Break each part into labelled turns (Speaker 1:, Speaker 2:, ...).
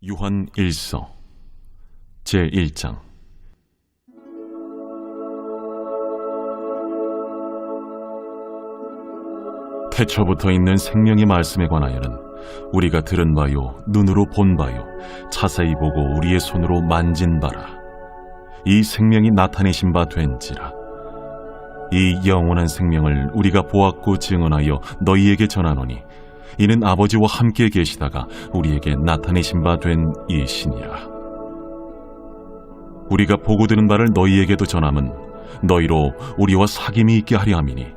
Speaker 1: 요한 1서 제1장. 태초부터 있는 생명의 말씀에 관하여는 우리가 들은 바요 눈으로 본 바요 자세히 보고 우리의 손으로 만진 바라. 이 생명이 나타내신 바 된지라. 이 영원한 생명을 우리가 보았고 증언하여 너희에게 전하노니 이는 아버지와 함께 계시다가 우리에게 나타내신 바 된 이시니라. 우리가 보고 들은 바를 너희에게도 전함은 너희로 우리와 사귐이 있게 하려 함이니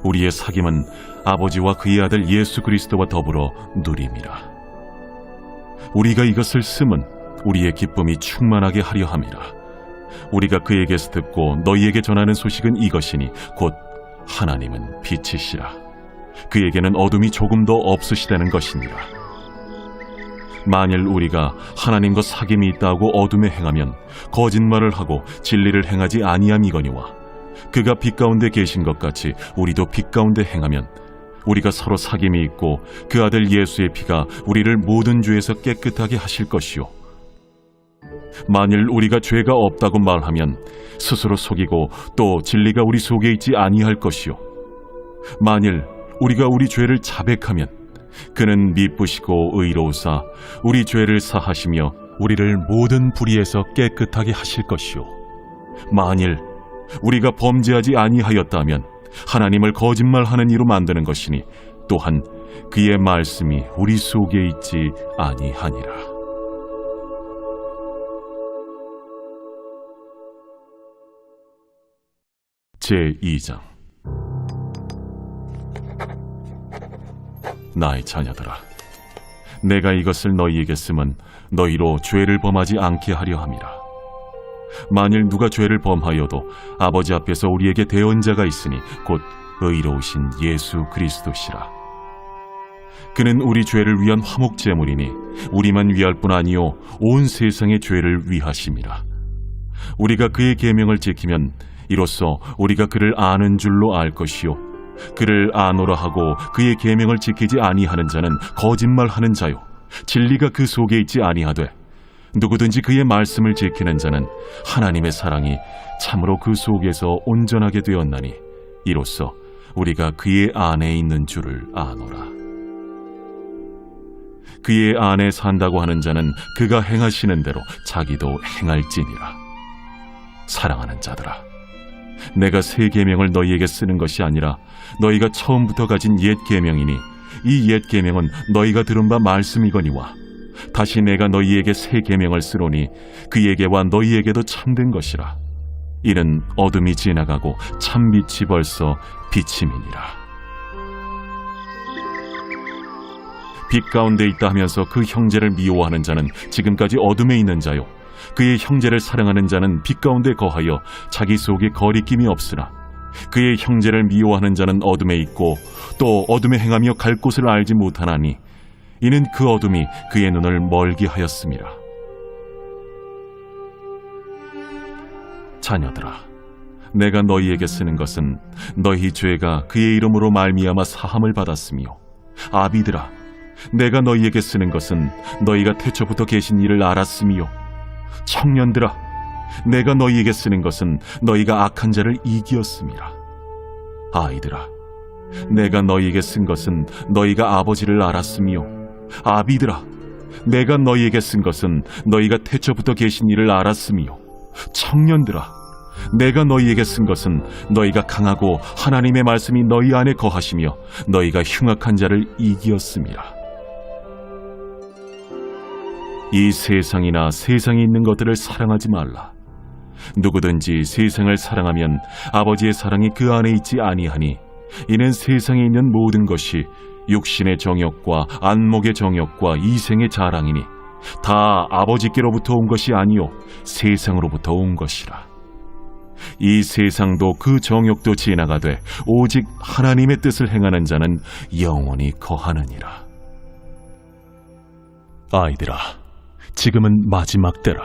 Speaker 1: 우리의 사귐은 아버지와 그의 아들 예수 그리스도와 더불어 누림이라. 우리가 이것을 쓰면 우리의 기쁨이 충만하게 하려 함이라. 우리가 그에게서 듣고 너희에게 전하는 소식은 이것이니 곧 하나님은 빛이시라. 그에게는 어둠이 조금도 없으시다는 것이니라. 만일 우리가 하나님과 사귐이 있다고 어둠에 행하면 거짓말을 하고 진리를 행하지 아니함이거니와 그가 빛 가운데 계신 것 같이 우리도 빛 가운데 행하면 우리가 서로 사귐이 있고 그 아들 예수의 피가 우리를 모든 죄에서 깨끗하게 하실 것이요. 만일 우리가 죄가 없다고 말하면 스스로 속이고 또 진리가 우리 속에 있지 아니할 것이요. 만일 우리가 우리 죄를 자백하면 그는 미쁘시고 의로우사 우리 죄를 사하시며 우리를 모든 불의에서 깨끗하게 하실 것이요. 만일 우리가 범죄하지 아니하였다면 하나님을 거짓말하는 이로 만드는 것이니 또한 그의 말씀이 우리 속에 있지 아니하니라. 제2장. 나의 자녀들아, 내가 이것을 너희에게 쓰면 너희로 죄를 범하지 않게 하려 함이라. 만일 누가 죄를 범하여도 아버지 앞에서 우리에게 대언자가 있으니 곧 의로우신 예수 그리스도시라. 그는 우리 죄를 위한 화목제물이니 우리만 위할 뿐 아니요 온 세상의 죄를 위하심이라. 우리가 그의 계명을 지키면 이로써 우리가 그를 아는 줄로 알 것이요 그를 아노라 하고 그의 계명을 지키지 아니하는 자는 거짓말하는 자요 진리가 그 속에 있지 아니하되 누구든지 그의 말씀을 지키는 자는 하나님의 사랑이 참으로 그 속에서 온전하게 되었나니 이로써 우리가 그의 안에 있는 줄을 아노라. 그의 안에 산다고 하는 자는 그가 행하시는 대로 자기도 행할지니라. 사랑하는 자들아, 내가 새 계명을 너희에게 쓰는 것이 아니라 너희가 처음부터 가진 옛 계명이니 이 옛 계명은 너희가 들은 바 말씀이거니와 다시 내가 너희에게 새 계명을 쓰노니 그에게와 너희에게도 참된 것이라. 이는 어둠이 지나가고 참빛이 벌써 비침이니라. 빛 가운데 있다 하면서 그 형제를 미워하는 자는 지금까지 어둠에 있는 자요 그의 형제를 사랑하는 자는 빛 가운데 거하여 자기 속에 거리낌이 없으나 그의 형제를 미워하는 자는 어둠에 있고 또 어둠에 행하며 갈 곳을 알지 못하나니 이는 그 어둠이 그의 눈을 멀게 하였음이라. 자녀들아, 내가 너희에게 쓰는 것은 너희 죄가 그의 이름으로 말미암아 사함을 받았으며 아비들아, 내가 너희에게 쓰는 것은 너희가 태초부터 계신 이를 알았으며 청년들아, 내가 너희에게 쓰는 것은 너희가 악한 자를 이기었음이라. 아이들아, 내가 너희에게 쓴 것은 너희가 아버지를 알았으며 아비들아, 내가 너희에게 쓴 것은 너희가 태초부터 계신 이를 알았으며 청년들아, 내가 너희에게 쓴 것은 너희가 강하고 하나님의 말씀이 너희 안에 거하시며 너희가 흉악한 자를 이기었음이라. 이 세상이나 세상에 있는 것들을 사랑하지 말라. 누구든지 세상을 사랑하면 아버지의 사랑이 그 안에 있지 아니하니 이는 세상에 있는 모든 것이 육신의 정욕과 안목의 정욕과 이생의 자랑이니 다 아버지께로부터 온 것이 아니요 세상으로부터 온 것이라. 이 세상도 그 정욕도 지나가되 오직 하나님의 뜻을 행하는 자는 영원히 거하느니라. 아이들아, 지금은 마지막 때라.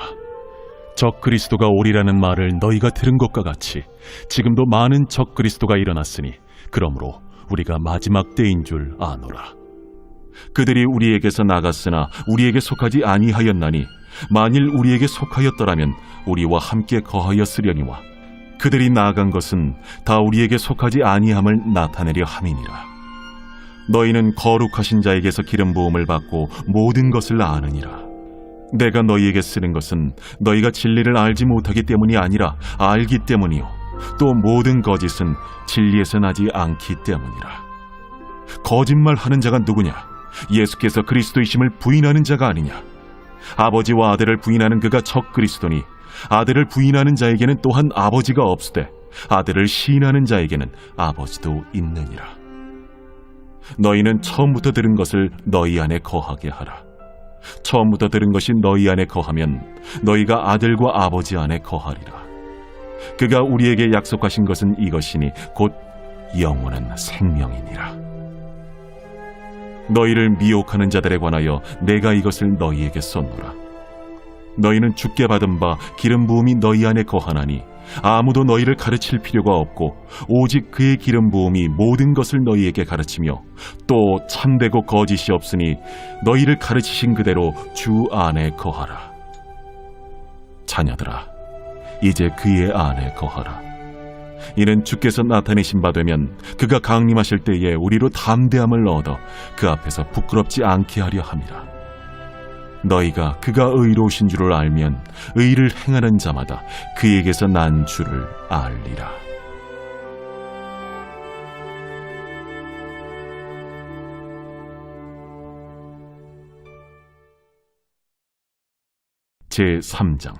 Speaker 1: 적 그리스도가 오리라는 말을 너희가 들은 것과 같이 지금도 많은 적 그리스도가 일어났으니 그러므로 우리가 마지막 때인 줄 아노라. 그들이 우리에게서 나갔으나 우리에게 속하지 아니하였나니 만일 우리에게 속하였더라면 우리와 함께 거하였으려니와 그들이 나아간 것은 다 우리에게 속하지 아니함을 나타내려 함이니라. 너희는 거룩하신 자에게서 기름 부음을 받고 모든 것을 아느니라. 내가 너희에게 쓰는 것은 너희가 진리를 알지 못하기 때문이 아니라 알기 때문이요 또 모든 거짓은 진리에서 나지 않기 때문이라. 거짓말하는 자가 누구냐? 예수께서 그리스도이심을 부인하는 자가 아니냐? 아버지와 아들을 부인하는 그가 적 그리스도니 아들을 부인하는 자에게는 또한 아버지가 없으되 아들을 시인하는 자에게는 아버지도 있느니라. 너희는 처음부터 들은 것을 너희 안에 거하게 하라. 처음부터 들은 것이 너희 안에 거하면 너희가 아들과 아버지 안에 거하리라. 그가 우리에게 약속하신 것은 이것이니 곧 영원한 생명이니라. 너희를 미혹하는 자들에 관하여 내가 이것을 너희에게 쏟노라. 너희는 주께 받은 바 기름 부음이 너희 안에 거하나니 아무도 너희를 가르칠 필요가 없고 오직 그의 기름 부음이 모든 것을 너희에게 가르치며 또 참되고 거짓이 없으니 너희를 가르치신 그대로 주 안에 거하라. 자녀들아, 이제 그의 안에 거하라. 이는 주께서 나타내신 바 되면 그가 강림하실 때에 우리로 담대함을 얻어 그 앞에서 부끄럽지 않게 하려 함이라. 너희가 그가 의로우신 줄을 알면 의를 행하는 자마다 그에게서 난 줄을 알리라. 제3장.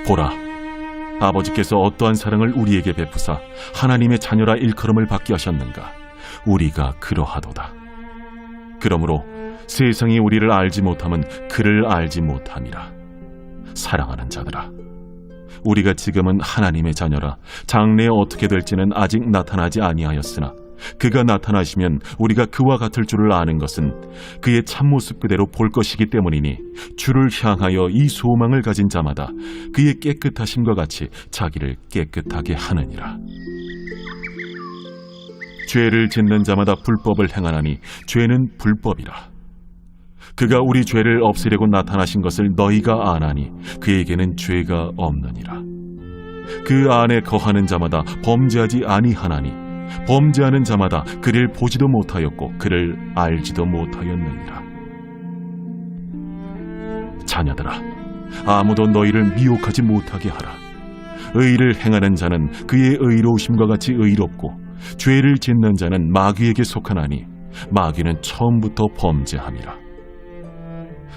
Speaker 1: 보라, 아버지께서 어떠한 사랑을 우리에게 베푸사 하나님의 자녀라 일컬음을 받게 하셨는가? 우리가 그러하도다. 그러므로 세상이 우리를 알지 못함은 그를 알지 못함이라. 사랑하는 자들아, 우리가 지금은 하나님의 자녀라 장래에 어떻게 될지는 아직 나타나지 아니하였으나 그가 나타나시면 우리가 그와 같을 줄을 아는 것은 그의 참모습 그대로 볼 것이기 때문이니 주를 향하여 이 소망을 가진 자마다 그의 깨끗하심과 같이 자기를 깨끗하게 하느니라. 죄를 짓는 자마다 불법을 행하나니 죄는 불법이라. 그가 우리 죄를 없애려고 나타나신 것을 너희가 아나니 그에게는 죄가 없느니라. 그 안에 거하는 자마다 범죄하지 아니하나니 범죄하는 자마다 그를 보지도 못하였고 그를 알지도 못하였느니라. 자녀들아, 아무도 너희를 미혹하지 못하게 하라. 의를 행하는 자는 그의 의로우심과 같이 의롭고 죄를 짓는 자는 마귀에게 속하나니 마귀는 처음부터 범죄함이라.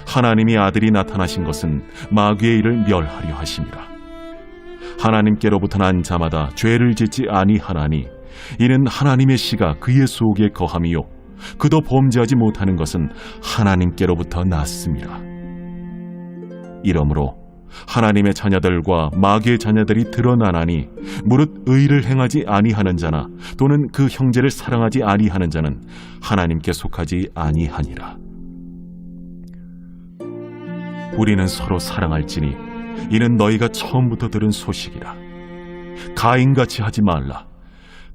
Speaker 1: 하나님이 아들이 나타나신 것은 마귀의 일을 멸하려 하심이라. 하나님께로부터 난 자마다 죄를 짓지 아니하나니 이는 하나님의 씨가 그의 속에 거함이요 그도 범죄하지 못하는 것은 하나님께로부터 났음이라. 이러므로 하나님의 자녀들과 마귀의 자녀들이 드러나나니 무릇 의를 행하지 아니하는 자나 또는 그 형제를 사랑하지 아니하는 자는 하나님께 속하지 아니하니라. 우리는 서로 사랑할지니 이는 너희가 처음부터 들은 소식이라. 가인같이 하지 말라.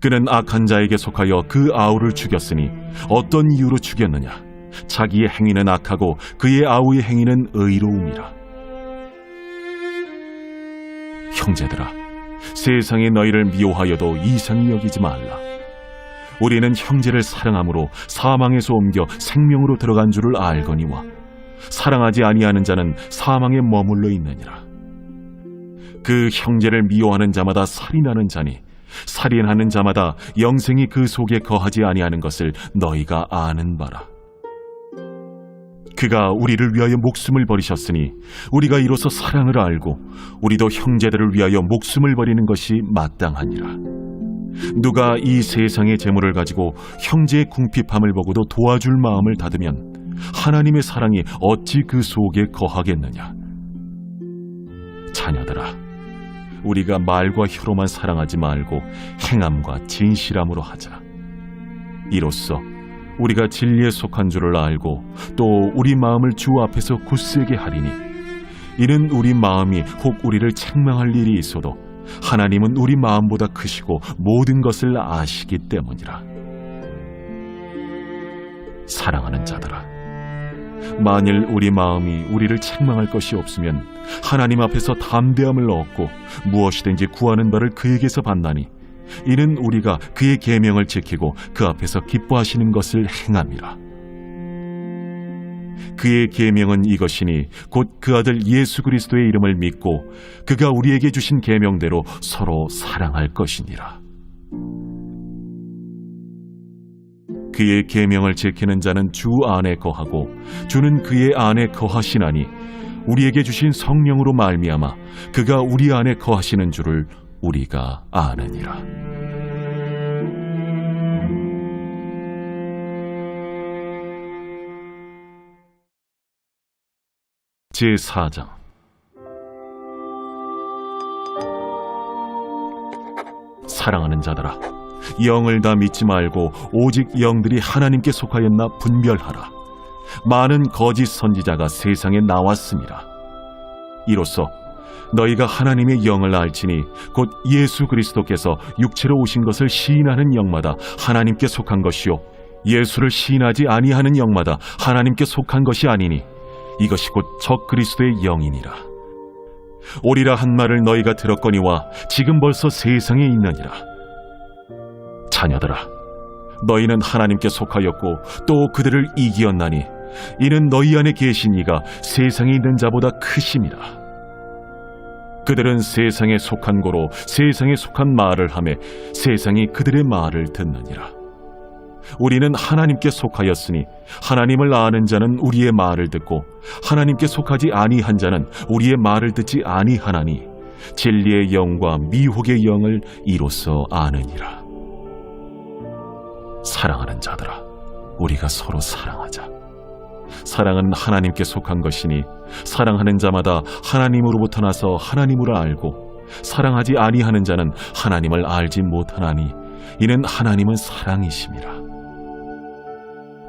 Speaker 1: 그는 악한 자에게 속하여 그 아우를 죽였으니 어떤 이유로 죽였느냐? 자기의 행위는 악하고 그의 아우의 행위는 의로움이라. 형제들아, 세상이 너희를 미워하여도 이상히 여기지 말라. 우리는 형제를 사랑함으로 사망에서 옮겨 생명으로 들어간 줄을 알거니와 사랑하지 아니하는 자는 사망에 머물러 있느니라. 그 형제를 미워하는 자마다 살인하는 자니 살인하는 자마다 영생이 그 속에 거하지 아니하는 것을 너희가 아는 바라. 그가 우리를 위하여 목숨을 버리셨으니 우리가 이로써 사랑을 알고 우리도 형제들을 위하여 목숨을 버리는 것이 마땅하니라. 누가 이 세상의 재물을 가지고 형제의 궁핍함을 보고도 도와줄 마음을 닫으면 하나님의 사랑이 어찌 그 속에 거하겠느냐? 자녀들아, 우리가 말과 혀로만 사랑하지 말고 행함과 진실함으로 하자. 이로써 우리가 진리에 속한 줄을 알고 또 우리 마음을 주 앞에서 굳세게 하리니 이는 우리 마음이 혹 우리를 책망할 일이 있어도 하나님은 우리 마음보다 크시고 모든 것을 아시기 때문이라. 사랑하는 자들아, 만일 우리 마음이 우리를 책망할 것이 없으면 하나님 앞에서 담대함을 얻고 무엇이든지 구하는 바를 그에게서 받나니 이는 우리가 그의 계명을 지키고 그 앞에서 기뻐하시는 것을 행함이라. 그의 계명은 이것이니 곧 그 아들 예수 그리스도의 이름을 믿고 그가 우리에게 주신 계명대로 서로 사랑할 것이니라. 그의 계명을 지키는 자는 주 안에 거하고 주는 그의 안에 거하시나니 우리에게 주신 성령으로 말미암아 그가 우리 안에 거하시는 줄을 우리가 아느니라. 제4장. 사랑하는 자들아, 영을 다 믿지 말고 오직 영들이 하나님께 속하였나 분별하라. 많은 거짓 선지자가 세상에 나왔습니다. 이로써 너희가 하나님의 영을 알지니 곧 예수 그리스도께서 육체로 오신 것을 시인하는 영마다 하나님께 속한 것이요 예수를 시인하지 아니하는 영마다 하나님께 속한 것이 아니니 이것이 곧 적 그리스도의 영이니라. 오리라 한 말을 너희가 들었거니와 지금 벌써 세상에 있느니라. 자녀들아, 너희는 하나님께 속하였고 또 그들을 이기었나니 이는 너희 안에 계신 이가 세상에 있는 자보다 크심이라. 그들은 세상에 속한 고로 세상에 속한 말을 하며 세상이 그들의 말을 듣느니라. 우리는 하나님께 속하였으니 하나님을 아는 자는 우리의 말을 듣고 하나님께 속하지 아니한 자는 우리의 말을 듣지 아니하나니 진리의 영과 미혹의 영을 이로써 아느니라. 사랑하는 자들아, 우리가 서로 사랑하자. 사랑은 하나님께 속한 것이니 사랑하는 자마다 하나님으로부터 나서 하나님을 알고 사랑하지 아니하는 자는 하나님을 알지 못하나니 이는 하나님은 사랑이심이라.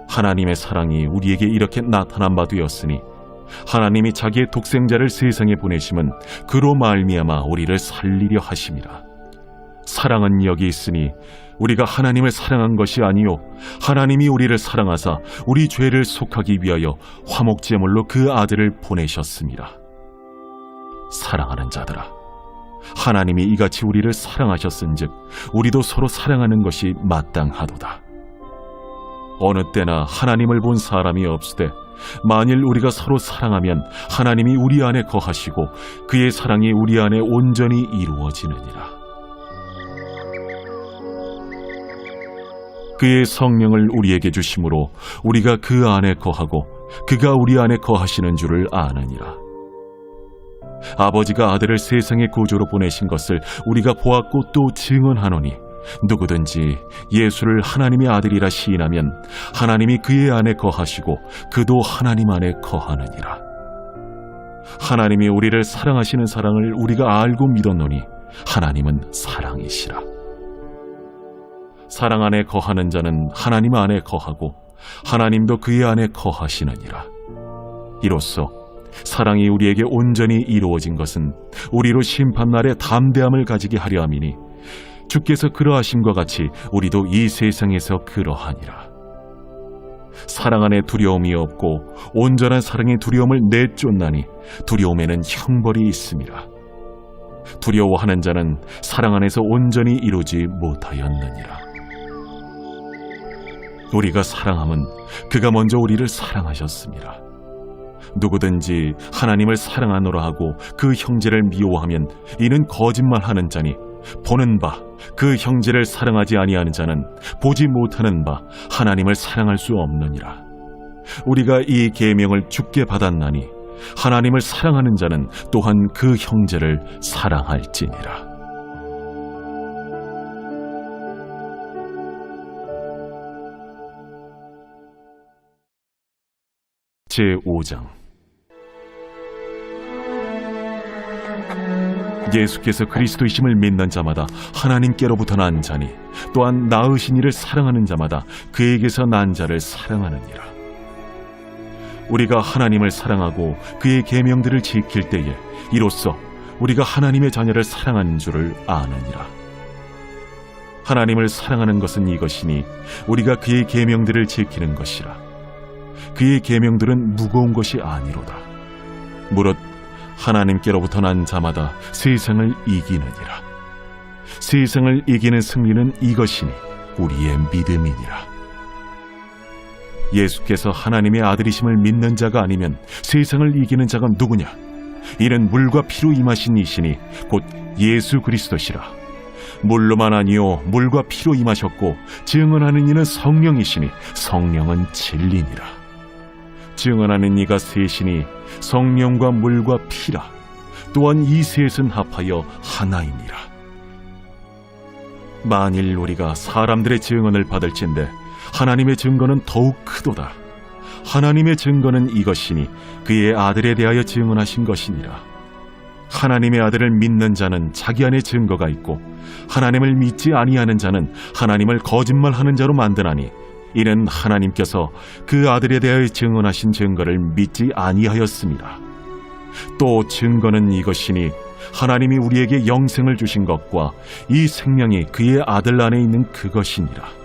Speaker 1: 하나님의 사랑이 우리에게 이렇게 나타난 바 되었으니 하나님이 자기의 독생자를 세상에 보내심은 그로 말미암아 우리를 살리려 하심이라. 사랑은 여기 있으니 우리가 하나님을 사랑한 것이 아니요 하나님이 우리를 사랑하사 우리 죄를 속하기 위하여 화목제물로 그 아들을 보내셨습니다. 사랑하는 자들아, 하나님이 이같이 우리를 사랑하셨은즉 우리도 서로 사랑하는 것이 마땅하도다. 어느 때나 하나님을 본 사람이 없으되 만일 우리가 서로 사랑하면 하나님이 우리 안에 거하시고 그의 사랑이 우리 안에 온전히 이루어지느니라. 그의 성령을 우리에게 주심으로 우리가 그 안에 거하고 그가 우리 안에 거하시는 줄을 아느니라. 아버지가 아들을 세상의 구주로 보내신 것을 우리가 보았고 또 증언하노니 누구든지 예수를 하나님의 아들이라 시인하면 하나님이 그의 안에 거하시고 그도 하나님 안에 거하느니라. 하나님이 우리를 사랑하시는 사랑을 우리가 알고 믿었노니 하나님은 사랑이시라. 사랑 안에 거하는 자는 하나님 안에 거하고 하나님도 그의 안에 거하시느니라. 이로써 사랑이 우리에게 온전히 이루어진 것은 우리로 심판날에 담대함을 가지게 하려 함이니 주께서 그러하심과 같이 우리도 이 세상에서 그러하니라. 사랑 안에 두려움이 없고 온전한 사랑의 두려움을 내쫓나니 두려움에는 형벌이 있음이라. 두려워하는 자는 사랑 안에서 온전히 이루지 못하였느니라. 우리가 사랑함은 그가 먼저 우리를 사랑하셨습니다. 누구든지 하나님을 사랑하노라 하고 그 형제를 미워하면 이는 거짓말하는 자니 보는 바 그 형제를 사랑하지 아니하는 자는 보지 못하는 바 하나님을 사랑할 수 없느니라. 우리가 이 계명을 주께 받았나니 하나님을 사랑하는 자는 또한 그 형제를 사랑할지니라. 제5장. 예수께서 그리스도이심을 믿는 자마다 하나님께로부터 난 자니 또한 낳으신 이를 사랑하는 자마다 그에게서 난 자를 사랑하느니라. 우리가 하나님을 사랑하고 그의 계명들을 지킬 때에 이로써 우리가 하나님의 자녀를 사랑하는 줄을 아느니라. 하나님을 사랑하는 것은 이것이니 우리가 그의 계명들을 지키는 것이라. 그의 계명들은 무거운 것이 아니로다. 무릇 하나님께로부터 난 자마다 세상을 이기느니라. 세상을 이기는 승리는 이것이니 우리의 믿음이니라. 예수께서 하나님의 아들이심을 믿는 자가 아니면 세상을 이기는 자가 누구냐? 이는 물과 피로 임하신 이시니 곧 예수 그리스도시라. 물로만 아니요 물과 피로 임하셨고 증언하는 이는 성령이시니 성령은 진리니라. 증언하는 이가 셋이니 성령과 물과 피라. 또한 이 셋은 합하여 하나이니라. 만일 우리가 사람들의 증언을 받을진대 하나님의 증거는 더욱 크도다. 하나님의 증거는 이것이니 그의 아들에 대하여 증언하신 것이니라. 하나님의 아들을 믿는 자는 자기 안에 증거가 있고 하나님을 믿지 아니하는 자는 하나님을 거짓말하는 자로 만드나니 이는 하나님께서 그 아들에 대하여 증언하신 증거를 믿지 아니하였습니다. 또 증거는 이것이니 하나님이 우리에게 영생을 주신 것과 이 생명이 그의 아들 안에 있는 그것이니라.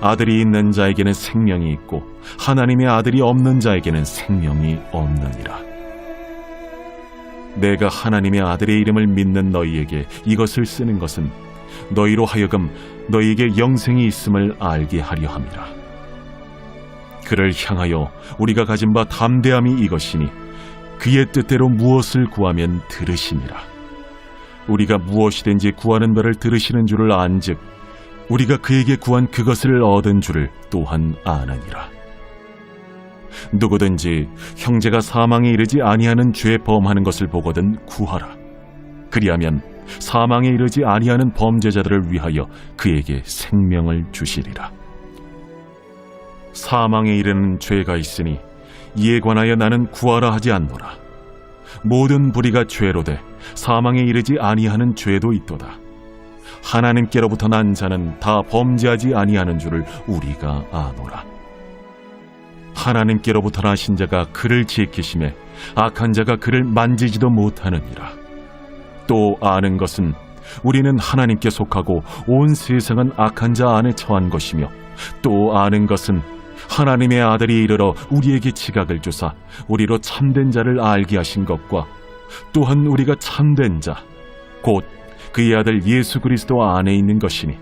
Speaker 1: 아들이 있는 자에게는 생명이 있고 하나님의 아들이 없는 자에게는 생명이 없느니라. 내가 하나님의 아들의 이름을 믿는 너희에게 이것을 쓰는 것은 너희로 하여금 너희에게 영생이 있음을 알게 하려 함이라. 그를 향하여 우리가 가진 바 담대함이 이것이니 그의 뜻대로 무엇을 구하면 들으시니라. 우리가 무엇이든지 구하는 바를 들으시는 줄을 안즉 우리가 그에게 구한 그것을 얻은 줄을 또한 아느니라. 누구든지 형제가 사망에 이르지 아니하는 죄 범하는 것을 보거든 구하라. 그리하면 사망에 이르지 아니하는 범죄자들을 위하여 그에게 생명을 주시리라. 사망에 이르는 죄가 있으니 이에 관하여 나는 구하라 하지 않노라. 모든 불의가 죄로되 사망에 이르지 아니하는 죄도 있도다. 하나님께로부터 난 자는 다 범죄하지 아니하는 줄을 우리가 아노라. 하나님께로부터 나신 자가 그를 지키심에 악한 자가 그를 만지지도 못하느니라. 또 아는 것은 우리는 하나님께 속하고 온 세상은 악한 자 안에 처한 것이며 또 아는 것은 하나님의 아들이 이르러 우리에게 지각을 주사 우리로 참된 자를 알게 하신 것과 또한 우리가 참된 자 곧 그의 아들 예수 그리스도 안에 있는 것이니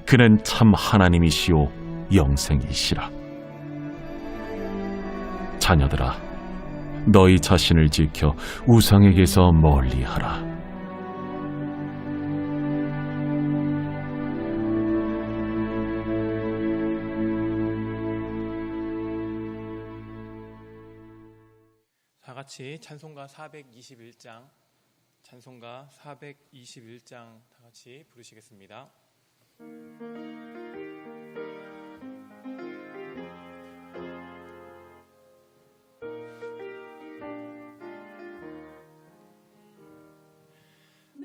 Speaker 1: 그는 참 하나님이시오 영생이시라. 자녀들아, 너희 자신을 지켜 우상에게서 멀리하라.
Speaker 2: 다 같이 찬송가 421장 다 같이 부르시겠습니다.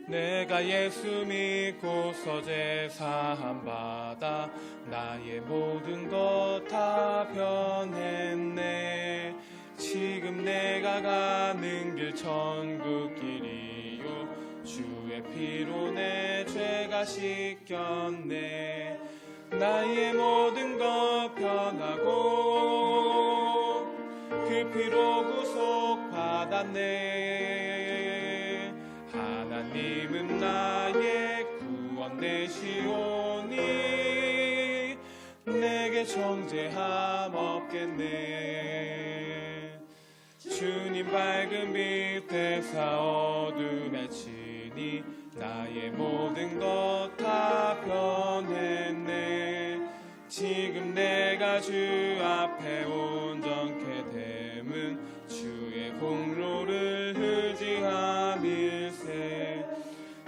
Speaker 2: 내가 예수 믿고서 제사함 받아 나의 모든 것 다 변했네. 지금 내가 가는 길 천국 길이요 주의 피로 내 죄가 씻겼네. 나의 모든 것 변하고 그 피로 구속 받았네. 하나님은 나의 구원 되시오니 내게 정죄함 없겠네. 주님 밝은 빛 대사 어둠에 치니 나의 모든 것 다 변했네. 지금 내가 주 앞에 온전케 됨은 주의 공로를 의지함일세.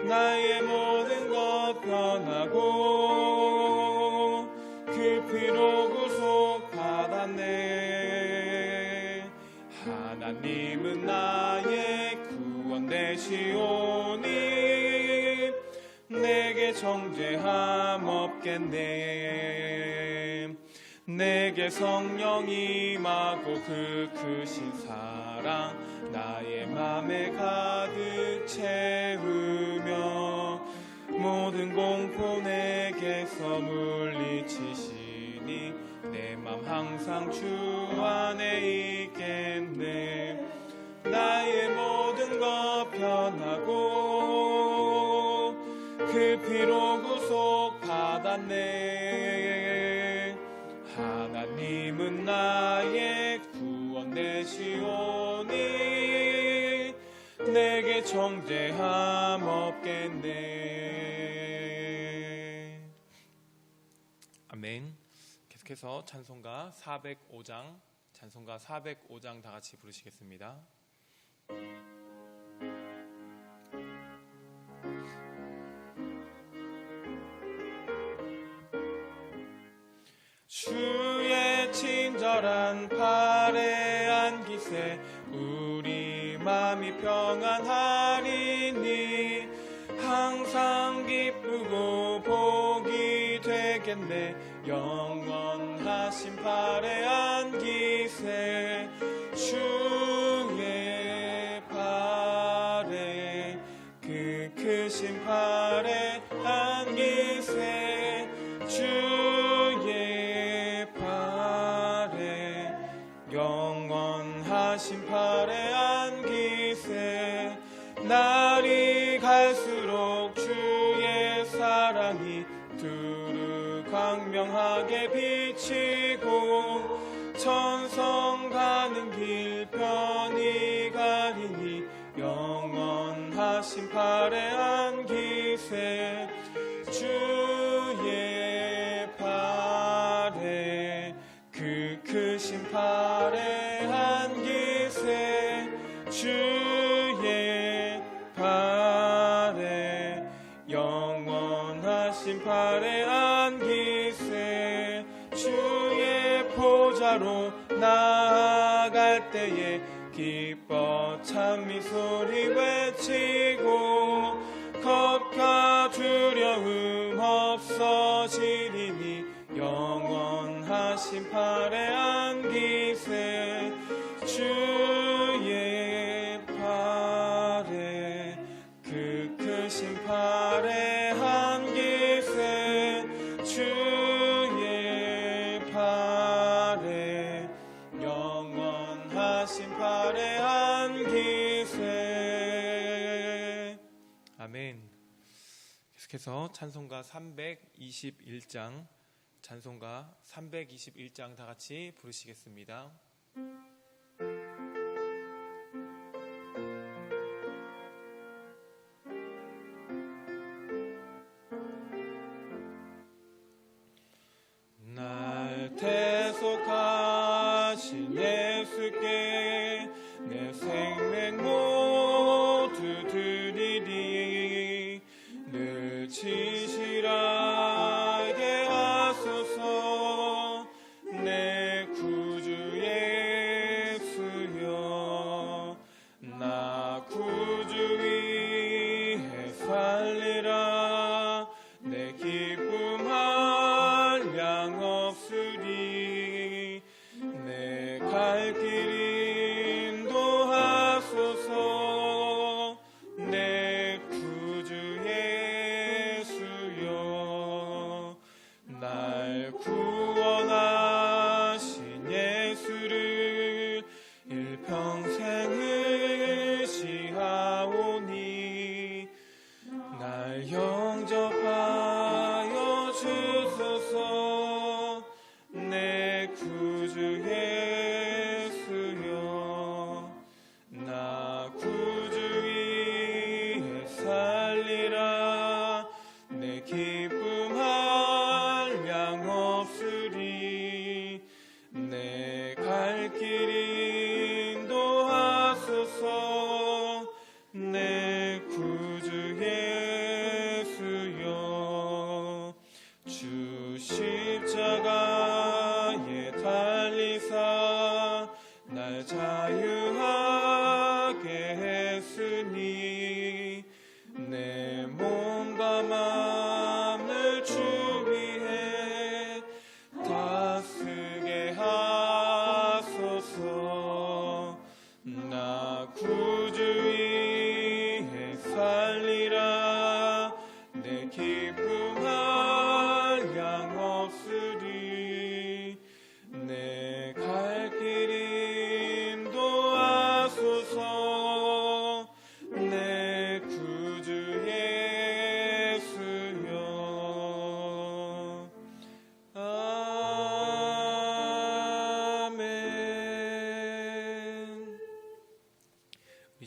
Speaker 2: 나의 모든 것 변하고 그 피로 구속 받았네. 하나님은 나의 구원 되시오니 내게 정죄함 없겠네. 내게 성령이 임하고 그 크신 사랑 나의 맘에 가득 채우며 모든 공포 내게서 물리치시니 내 맘 항상 주 안에 있겠네. 나의 모든 것 변하고 그 피로 구속 받았네. 하나님은 나의 구원 되시오니 내게 정죄함 없겠네. 아멘. 계속해서 찬송가 405장 다 같이 부르시겠습니다. 주의 친절한 팔에 안기세 우리 맘이 평안하리니 항상 기쁘고 복이 되겠네. 영원하신 팔에 안기세 주의 팔에 그 크신 팔에 안기세 주의 팔에 영원하신 팔에 안기세. 날이 갈수록 주의 사랑이 두루 광명하게 비치고 천성 가는 길 편히 가리니 영원하신 팔에 안기세 주의 팔에 그 크신 팔에 안기세 주의 팔에 영원하신 팔에 안기세. 주의 보좌로 나아갈 때에 기뻐 찬미 소리 외치고 겁과 두려움 없어지리니 영원하신 팔에 안기세 주의 팔에 그 크신 팔에 안기세 주의 팔에 영원하신 팔에 안기세. 아멘. 계속해서 찬송가 321장 다 같이 부르시겠습니다. 날 대속하신 예수께 내 생명 모두 드리리. 늘 진실하게 하소서 내 구주 예수여. 나 구주 위에 살리라. 내 기쁨 한량 없으리. 내 갈 길 인도하소서 내 구주 예수여. 날 구원하신 예수를 일평생 의지하오니 날 영접하여 주소서 내 구주 예수여. 나 구주 위에 살리라. 내 기쁨 한량 없으리. 내 갈 길 인도하소서 내 구주 예수여. 주 십자가에 달리사 날 자유하게 했으니 내 몸과 마음을 주 위해 다스리소서.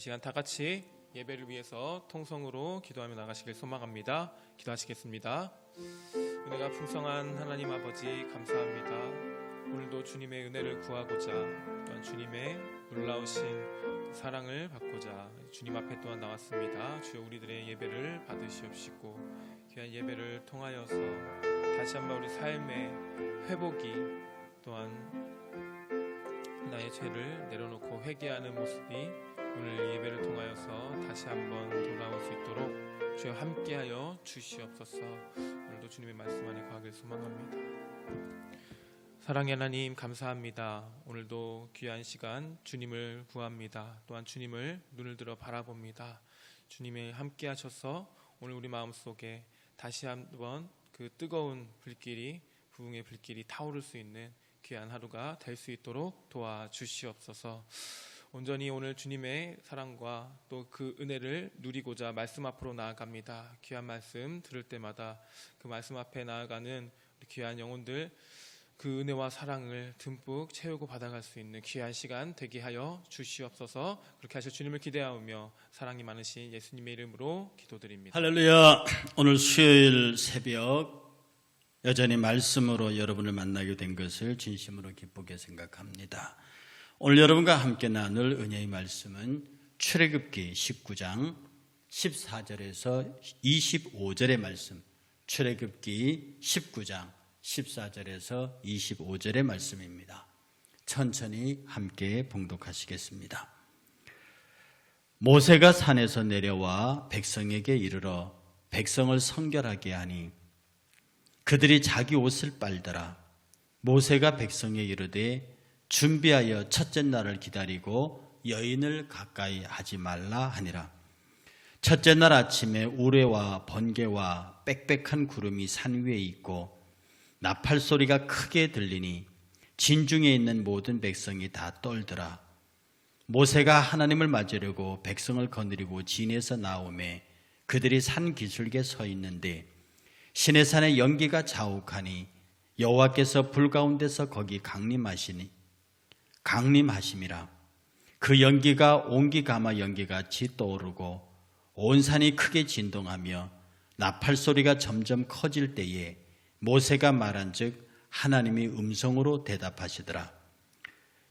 Speaker 2: 시간 다 같이 예배를 위해서 통성으로 기도하며 나가시길 소망합니다. 기도하시겠습니다. 은혜가 풍성한 하나님 아버지 감사합니다. 오늘도 주님의 은혜를 구하고자 또한 주님의 놀라우신 사랑을 받고자 주님 앞에 또한 나왔습니다. 주여 우리들의 예배를 받으시옵시고 귀한 예배를 통하여서 다시 한번 우리 삶의 회복이 또한 나의 죄를 내려놓고 회개하는 모습이 오늘 예배를 통하여서 다시 한번 돌아올 수 있도록 주여 함께하여 주시옵소서. 오늘도 주님의 말씀 안에 거하길 소망합니다. 사랑의 하나님 감사합니다. 오늘도 귀한 시간 주님을 구합니다. 또한 주님을 눈을 들어 바라봅니다. 주님이 함께 하셔서 오늘 우리 마음속에 다시 한번 그 뜨거운 불길이 부흥의 불길이 타오를 수 있는 귀한 하루가 될 수 있도록 도와주시옵소서. 온전히 오늘 주님의 사랑과 또 그 은혜를 누리고자 말씀 앞으로 나아갑니다. 귀한 말씀 들을 때마다 그 말씀 앞에 나아가는 우리 귀한 영혼들 그 은혜와 사랑을 듬뿍 채우고 받아갈 수 있는 귀한 시간 되게 하여 주시옵소서. 그렇게 하셔 주님을 기대하며 사랑이 많으신 예수님의 이름으로 기도드립니다.
Speaker 3: 할렐루야. 오늘 수요일 새벽 여전히 말씀으로 여러분을 만나게 된 것을 진심으로 기쁘게 생각합니다. 오늘 여러분과 함께 나눌 은혜의 말씀은 출애굽기 19장 14절에서 25절의 말씀, 출애굽기 19장 14절에서 25절의 말씀입니다. 천천히 함께 봉독하시겠습니다. 모세가 산에서 내려와 백성에게 이르러 백성을 성결하게 하니 그들이 자기 옷을 빨더라. 모세가 백성에 이르되 준비하여 첫째 날을 기다리고 여인을 가까이 하지 말라 하니라. 첫째 날 아침에 우레와 번개와 빽빽한 구름이 산 위에 있고 나팔 소리가 크게 들리니 진중에 있는 모든 백성이 다 떨더라. 모세가 하나님을 맞으려고 백성을 거느리고 진에서 나오매 그들이 산 기슭에 서 있는데 시내산의 연기가 자욱하니 여호와께서 불 가운데서 거기 강림하심이라. 그 연기가 옹기가마 연기같이 떠오르고 온 산이 크게 진동하며 나팔 소리가 점점 커질 때에 모세가 말한즉 하나님이 음성으로 대답하시더라.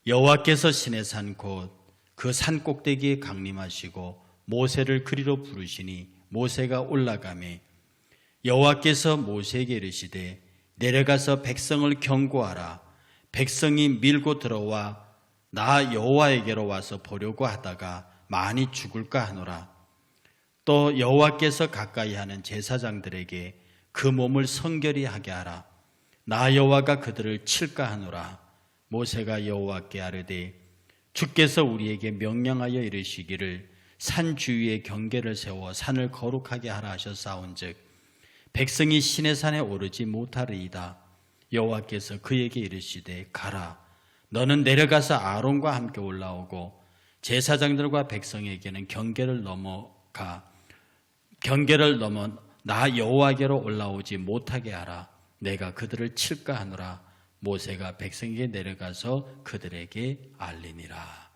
Speaker 3: 여호와께서 시내산 곧 그 산 꼭대기에 강림하시고 모세를 그리로 부르시니 모세가 올라가매 여호와께서 모세에게 이르시되 내려가서 백성을 경고하라. 백성이 밀고 들어와 나 여호와에게로 와서 보려고 하다가 많이 죽을까 하노라. 또 여호와께서 가까이 하는 제사장들에게 그 몸을 성결히 하게 하라. 나 여호와가 그들을 칠까 하노라. 모세가 여호와께 아뢰되 주께서 우리에게 명령하여 이르시기를 산 주위에 경계를 세워 산을 거룩하게 하라 하셨사온즉 백성이 시내산에 오르지 못하리이다. 여호와께서 그에게 이르시되 가라. 너는 내려가서 아론과 함께 올라오고 제사장들과 백성에게는 경계를 넘어 나 여호와께로 올라오지 못하게 하라. 내가 그들을 칠까 하노라. 모세가 백성에게 내려가서 그들에게 알리니라.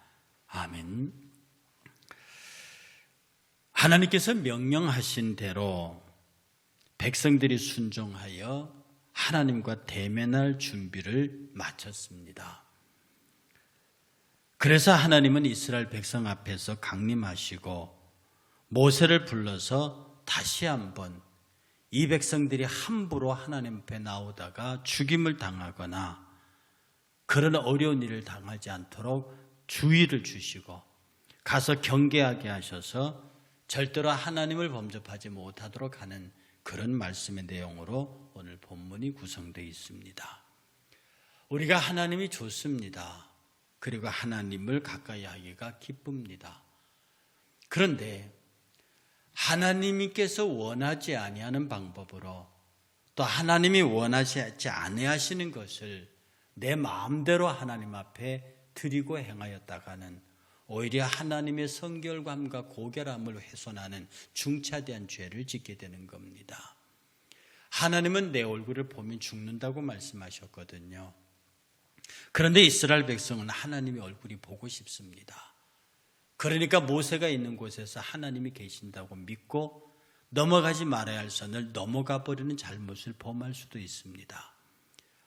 Speaker 3: 아멘. 하나님께서 명령하신 대로 백성들이 순종하여 하나님과 대면할 준비를 마쳤습니다. 그래서 하나님은 이스라엘 백성 앞에서 강림하시고 모세를 불러서 다시 한번 이 백성들이 함부로 하나님 앞에 나오다가 죽임을 당하거나 그런 어려운 일을 당하지 않도록 주의를 주시고 가서 경계하게 하셔서 절대로 하나님을 범접하지 못하도록 하는 그런 말씀의 내용으로 오늘 본문이 구성되어 있습니다. 우리가 하나님이 좋습니다. 그리고 하나님을 가까이 하기가 기쁩니다. 그런데 하나님께서 원하지 아니하는 방법으로 또 하나님이 원하지 아니하시는 것을 내 마음대로 하나님 앞에 드리고 행하였다가는 오히려 하나님의 성결감과 고결함을 훼손하는 중차대한 죄를 짓게 되는 겁니다. 하나님은 내 얼굴을 보면 죽는다고 말씀하셨거든요. 그런데 이스라엘 백성은 하나님의 얼굴이 보고 싶습니다. 그러니까 모세가 있는 곳에서 하나님이 계신다고 믿고 넘어가지 말아야 할 선을 넘어가 버리는 잘못을 범할 수도 있습니다.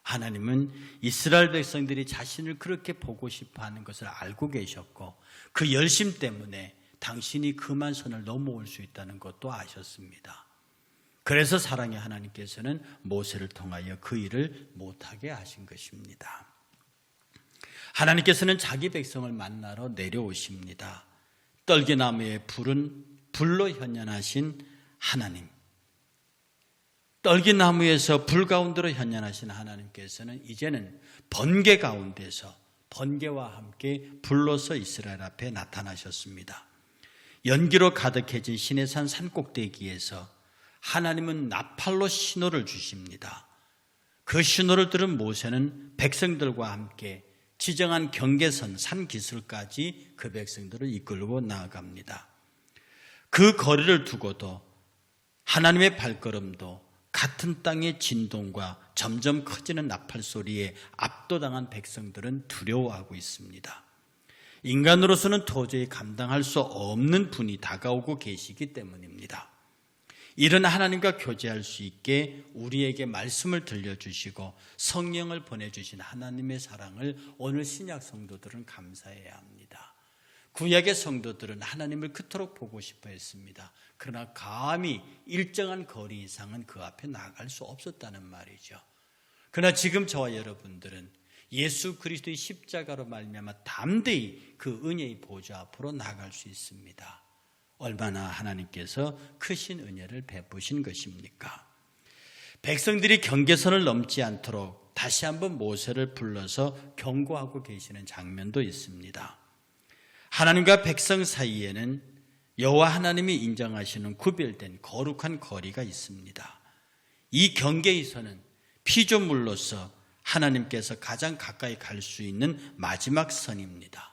Speaker 3: 하나님은 이스라엘 백성들이 자신을 그렇게 보고 싶어하는 것을 알고 계셨고 그 열심 때문에 당신이 그만 선을 넘어올 수 있다는 것도 아셨습니다. 그래서 사랑의 하나님께서는 모세를 통하여 그 일을 못하게 하신 것입니다. 하나님께서는 자기 백성을 만나러 내려오십니다. 떨기나무의 불로 현현하신 하나님, 떨기나무에서 불 가운데로 현현하신 하나님께서는 이제는 번개 가운데서 번개와 함께 불로서 이스라엘 앞에 나타나셨습니다. 연기로 가득해진 시내산 산꼭대기에서 하나님은 나팔로 신호를 주십니다. 그 신호를 들은 모세는 백성들과 함께 지정한 경계선 산기슭까지 그 백성들을 이끌고 나아갑니다. 그 거리를 두고도 하나님의 발걸음도 같은 땅의 진동과 점점 커지는 나팔 소리에 압도당한 백성들은 두려워하고 있습니다. 인간으로서는 도저히 감당할 수 없는 분이 다가오고 계시기 때문입니다. 이런 하나님과 교제할 수 있게 우리에게 말씀을 들려주시고 성령을 보내주신 하나님의 사랑을 오늘 신약 성도들은 감사해야 합니다. 구약의 성도들은 하나님을 그토록 보고 싶어 했습니다. 그러나 감히 일정한 거리 이상은 그 앞에 나갈 수 없었다는 말이죠. 그러나 지금 저와 여러분들은 예수 그리스도의 십자가로 말미암아 담대히 그 은혜의 보좌 앞으로 나갈 수 있습니다. 얼마나 하나님께서 크신 은혜를 베푸신 것입니까? 백성들이 경계선을 넘지 않도록 다시 한번 모세를 불러서 경고하고 계시는 장면도 있습니다. 하나님과 백성 사이에는 여호와 하나님이 인정하시는 구별된 거룩한 거리가 있습니다. 이 경계에서는 피조물로서 하나님께서 가장 가까이 갈 수 있는 마지막 선입니다.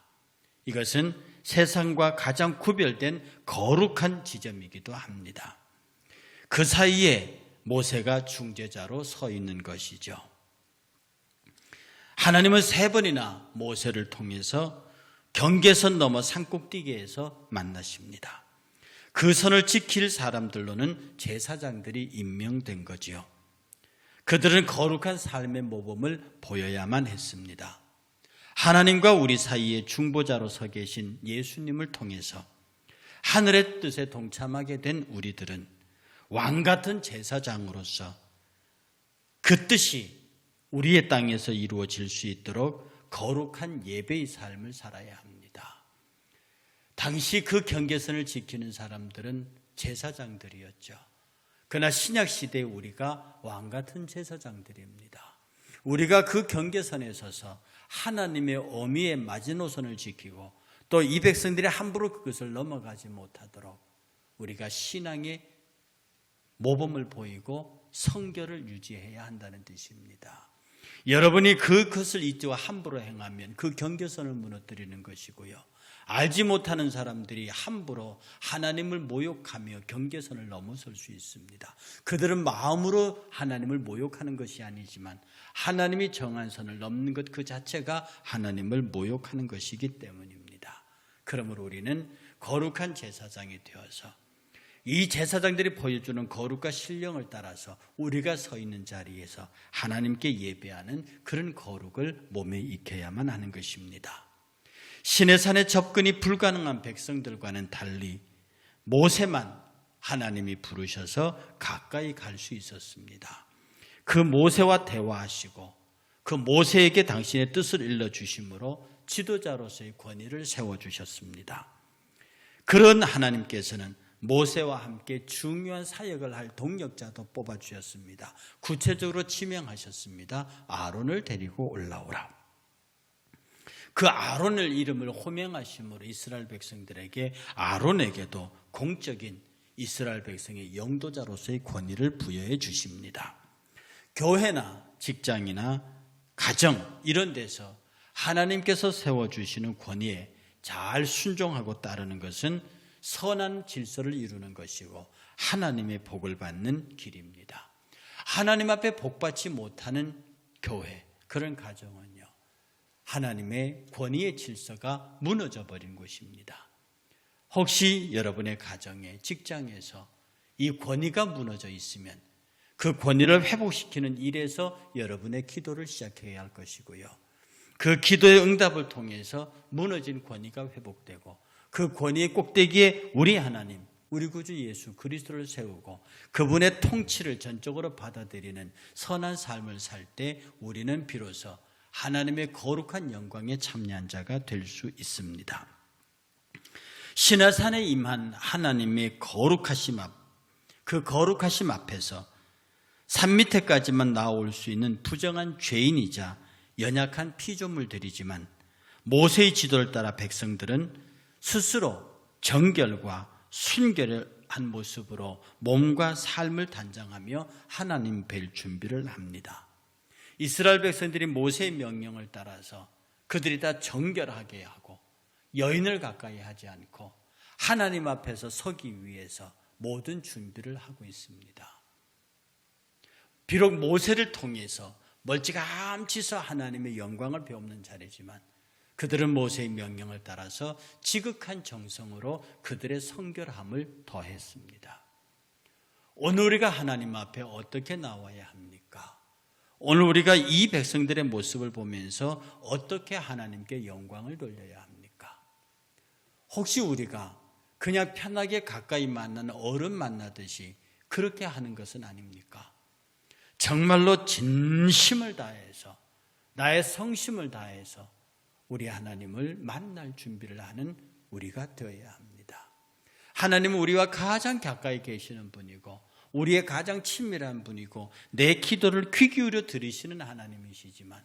Speaker 3: 이것은 세상과 가장 구별된 거룩한 지점이기도 합니다. 그 사이에 모세가 중재자로 서 있는 것이죠. 하나님은 3번이나 모세를 통해서 경계선 넘어 산꼭대기에서 만나십니다. 그 선을 지킬 사람들로는 제사장들이 임명된 거지요. 그들은 거룩한 삶의 모범을 보여야만 했습니다. 하나님과 우리 사이에 중보자로 서 계신 예수님을 통해서 하늘의 뜻에 동참하게 된 우리들은 왕같은 제사장으로서 그 뜻이 우리의 땅에서 이루어질 수 있도록 거룩한 예배의 삶을 살아야 합니다. 당시 그 경계선을 지키는 사람들은 제사장들이었죠. 그러나 신약시대에 우리가 왕같은 제사장들입니다. 우리가 그 경계선에 서서 하나님의 어미의 마지노선을 지키고 또 이 백성들이 함부로 그것을 넘어가지 못하도록 우리가 신앙의 모범을 보이고 성결을 유지해야 한다는 뜻입니다. 여러분이 그것을 잊고 함부로 행하면 그 경계선을 무너뜨리는 것이고요. 알지 못하는 사람들이 함부로 하나님을 모욕하며 경계선을 넘어설 수 있습니다. 그들은 마음으로 하나님을 모욕하는 것이 아니지만 하나님이 정한 선을 넘는 것 그 자체가 하나님을 모욕하는 것이기 때문입니다. 그러므로 우리는 거룩한 제사장이 되어서 이 제사장들이 보여주는 거룩과 신령을 따라서 우리가 서 있는 자리에서 하나님께 예배하는 그런 거룩을 몸에 익혀야만 하는 것입니다. 시내산에 접근이 불가능한 백성들과는 달리 모세만 하나님이 부르셔서 가까이 갈 수 있었습니다. 그 모세와 대화하시고 그 모세에게 당신의 뜻을 일러주심으로 지도자로서의 권위를 세워주셨습니다. 그런 하나님께서는 모세와 함께 중요한 사역을 할 동력자도 뽑아주셨습니다. 구체적으로 지명하셨습니다. 아론을 데리고 올라오라. 그 아론을 이름을 호명하심으로 이스라엘 백성들에게 아론에게도 공적인 이스라엘 백성의 영도자로서의 권위를 부여해 주십니다. 교회나 직장이나 가정 이런 데서 하나님께서 세워주시는 권위에 잘 순종하고 따르는 것은 선한 질서를 이루는 것이고 하나님의 복을 받는 길입니다. 하나님 앞에 복받지 못하는 교회, 그런 가정은요, 하나님의 권위의 질서가 무너져 버린 곳입니다. 혹시 여러분의 가정에, 직장에서 이 권위가 무너져 있으면 그 권위를 회복시키는 일에서 여러분의 기도를 시작해야 할 것이고요. 그 기도의 응답을 통해서 무너진 권위가 회복되고 그 권위의 꼭대기에 우리 하나님, 우리 구주 예수 그리스도를 세우고 그분의 통치를 전적으로 받아들이는 선한 삶을 살 때 우리는 비로소 하나님의 거룩한 영광에 참여한 자가 될 수 있습니다. 시내산에 임한 하나님의 거룩하심 그 거룩하심 앞에서 산 밑에까지만 나올 수 있는 부정한 죄인이자 연약한 피조물들이지만 모세의 지도를 따라 백성들은 스스로 정결과 순결한 모습으로 몸과 삶을 단장하며 하나님 뵐 준비를 합니다. 이스라엘 백성들이 모세의 명령을 따라서 그들이 다 정결하게 하고 여인을 가까이 하지 않고 하나님 앞에서 서기 위해서 모든 준비를 하고 있습니다. 비록 모세를 통해서 멀찌감치서 하나님의 영광을 배우는 자리지만 그들은 모세의 명령을 따라서 지극한 정성으로 그들의 성결함을 더했습니다. 오늘 우리가 하나님 앞에 어떻게 나와야 합니까? 오늘 우리가 이 백성들의 모습을 보면서 어떻게 하나님께 영광을 돌려야 합니까? 혹시 우리가 그냥 편하게 가까이 만나는 어른 만나듯이 그렇게 하는 것은 아닙니까? 정말로 진심을 다해서 나의 성심을 다해서 우리 하나님을 만날 준비를 하는 우리가 되어야 합니다. 하나님은 우리와 가장 가까이 계시는 분이고 우리의 가장 친밀한 분이고 내 기도를 귀 기울여 들으시는 하나님이시지만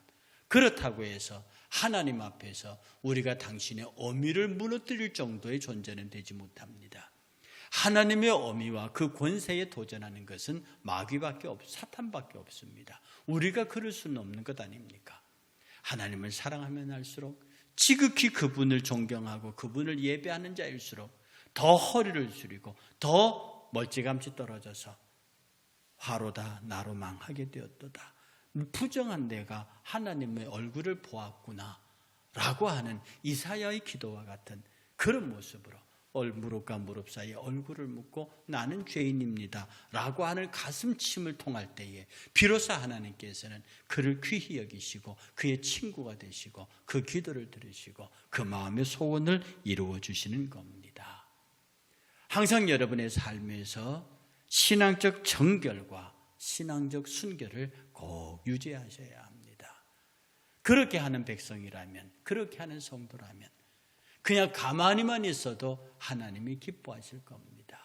Speaker 3: 그렇다고 해서 하나님 앞에서 우리가 당신의 어미를 무너뜨릴 정도의 존재는 되지 못합니다. 하나님의 어미와 그 권세에 도전하는 것은 마귀밖에 사탄밖에 없습니다. 우리가 그럴 수는 없는 것 아닙니까? 하나님을 사랑하면 할수록 지극히 그분을 존경하고 그분을 예배하는 자일수록 더 허리를 숙이고 더 멀찌감치 떨어져서 화로다 나로 망하게 되었도다. 부정한 내가 하나님의 얼굴을 보았구나 라고 하는 이사야의 기도와 같은 그런 모습으로 무릎과 무릎 사이에 얼굴을 묻고 나는 죄인입니다 라고 하는 가슴침을 통할 때에 비로소 하나님께서는 그를 귀히 여기시고 그의 친구가 되시고 그 기도를 들으시고 그 마음의 소원을 이루어 주시는 겁니다. 항상 여러분의 삶에서 신앙적 정결과 신앙적 순결을 꼭 유지하셔야 합니다. 그렇게 하는 백성이라면, 그렇게 하는 성도라면 그냥 가만히만 있어도 하나님이 기뻐하실 겁니다.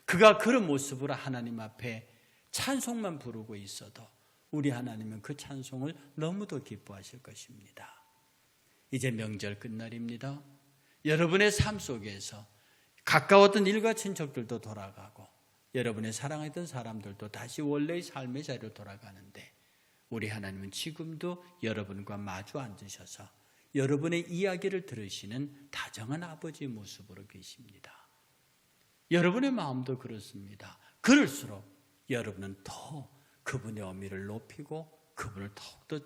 Speaker 3: 그가 그런 모습으로 하나님 앞에 찬송만 부르고 있어도 우리 하나님은 그 찬송을 너무도 기뻐하실 것입니다. 이제 명절 끝날입니다. 여러분의 삶 속에서 가까웠던 일가 친척들도 돌아가고 여러분의 사랑했던 사람들도 다시 원래의 삶의 자리로 돌아가는데 우리 하나님은 지금도 여러분과 마주 앉으셔서 여러분의 이야기를 들으시는 다정한 아버지의 모습으로 계십니다. 여러분의 마음도 그렇습니다. 그럴수록 여러분은 더 그분의 어미를 높이고 그분을 더욱더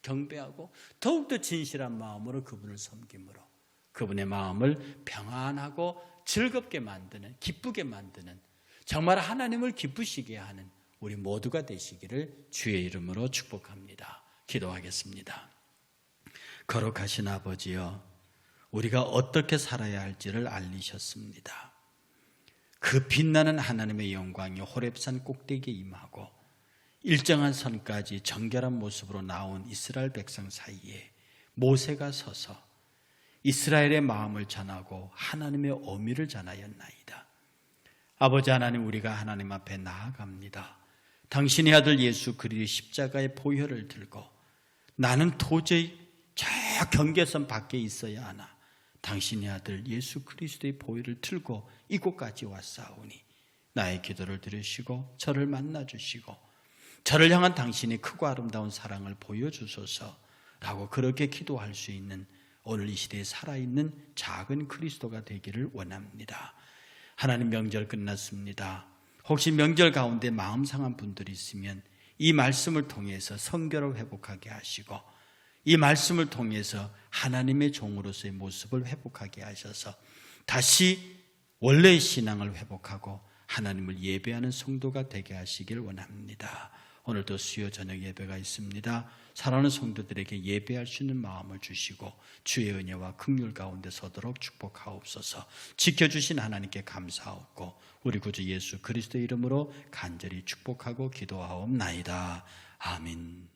Speaker 3: 경배하고 더욱더 진실한 마음으로 그분을 섬김으로 그분의 마음을 평안하고 즐겁게 만드는, 기쁘게 만드는, 정말 하나님을 기쁘시게 하는 우리 모두가 되시기를 주의 이름으로 축복합니다. 기도하겠습니다. 거룩하신 아버지여, 우리가 어떻게 살아야 할지를 알리셨습니다. 그 빛나는 하나님의 영광이 호렙산 꼭대기에 임하고 일정한 선까지 정결한 모습으로 나온 이스라엘 백성 사이에 모세가 서서 이스라엘의 마음을 전하고 하나님의 어미를 전하였나이다. 아버지 하나님, 우리가 하나님 앞에 나아갑니다. 당신의 아들 예수 그리스도의 십자가의 보혈을 들고 나는 도저히 저 경계선 밖에 있어야 하나 당신의 아들 예수 그리스도의 보혈을 들고 이곳까지 왔사오니 나의 기도를 들으시고 저를 만나주시고 저를 향한 당신의 크고 아름다운 사랑을 보여주소서라고 그렇게 기도할 수 있는 오늘 이 시대에 살아있는 작은 그리스도가 되기를 원합니다. 하나님, 명절 끝났습니다. 혹시 명절 가운데 마음 상한 분들이 있으면 이 말씀을 통해서 성결을 회복하게 하시고 이 말씀을 통해서 하나님의 종으로서의 모습을 회복하게 하셔서 다시 원래의 신앙을 회복하고 하나님을 예배하는 성도가 되게 하시길 원합니다. 오늘도 수요 저녁 예배가 있습니다. 사랑하는 성도들에게 예배할 수 있는 마음을 주시고 주의 은혜와 긍휼 가운데 서도록 축복하옵소서. 지켜주신 하나님께 감사하옵고 우리 구주 예수 그리스도의 이름으로 간절히 축복하고 기도하옵나이다. 아멘.